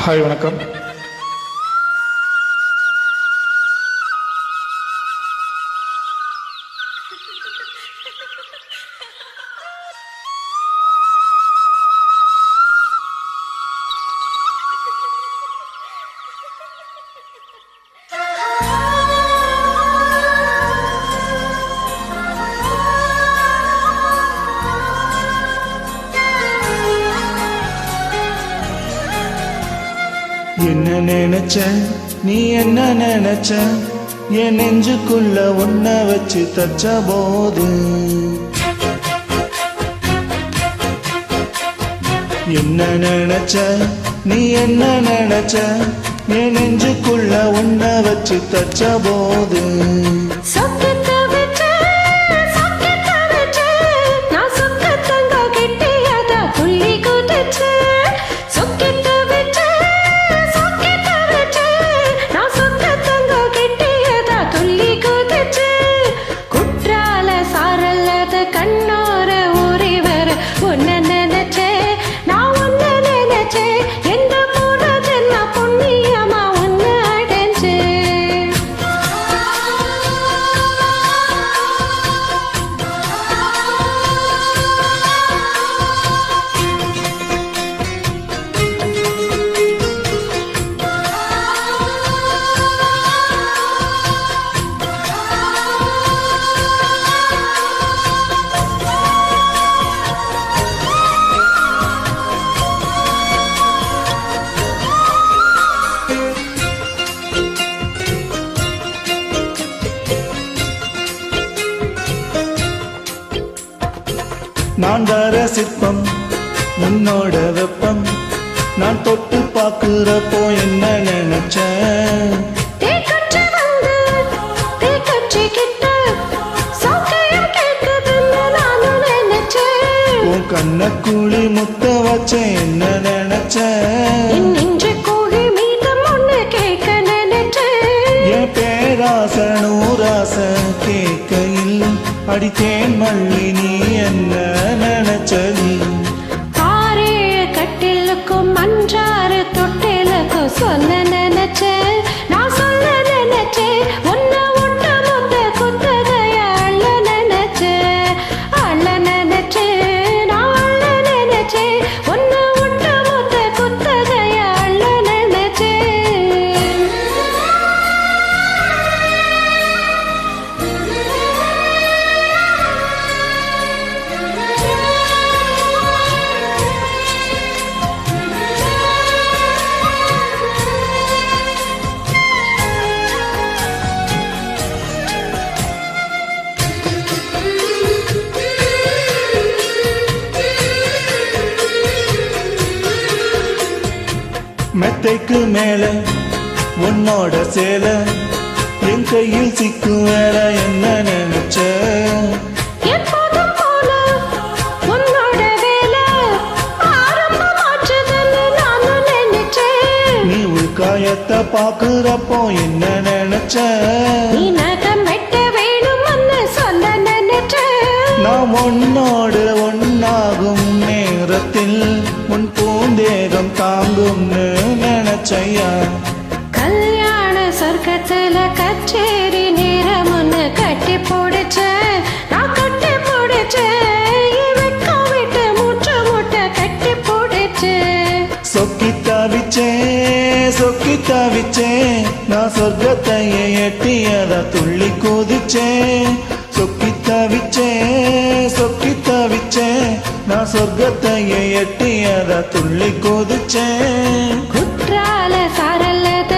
Hi வணக்கம். என்ன நினைச்ச நீ என்ன நினைச்ச என் நெஞ்சுக்குள்ள ஒன்ன வச்சு தச்ச போது என்ன நினைச்ச நீ என்ன நினைச்ச என் நெஞ்சுக்குள்ள ஒன்ன வச்சு தச்ச போது நான் தர சிற்பம் உன்னோட வெப்பம் நான் தொட்டு பாக்குறப்போ என்ன நினைச்ச உன் கண்ண கூலி முத்த வச்ச என்ன நினைச்ச என் பேராச நூராச கேட்கையில் அடித்தேன் மல்லி நீ என்ன நினைச்சது கட்டிலுக்கும் மன்றாறு தொட்டிலுக்கும் சொல்ல நினைச்சேன் நான் சொல்ல நினைச்சேன் ஒன்ன ஒட்ட முத்த குத்தகைய அள்ள நினைச்சேன் நான் அள்ள நினைச்சேன் ஒன்ன ஒட்ட முத்த குத்தகைய அள்ள நினைச்சேன் மெத்தைக்கு மேல உன்னோட சேல என் கையில் சிக்கும் வேற என்ன நினைச்ச நீ உள்காயத்தை பாக்குறப்போ என்ன நினைச்ச நாம் ஒன்னோடு ஒன்னாகும் நேரத்தில் உன் பூந்தேகம் தாங்கும்னு நினைச்சையா கல்யாண சொர்க்கத்துல கச்சேரி நேரம் ஒண்ணு கட்டி போடுச்ச நான் கட்டி போடுச்சேன் விட்டு மூச்சு மூட்டை கட்டி போடுச்சு சொக்கி தவிச்சேன் நான் சொர்க்கத்தையே எட்டியதா துள்ளி குதிச்சேன் சொக்கி தவிச்சேன் நான் சொர்க்கத்தையே எட்டியதா துள்ளி குதிச்சேன் குற்றால சாரல்லத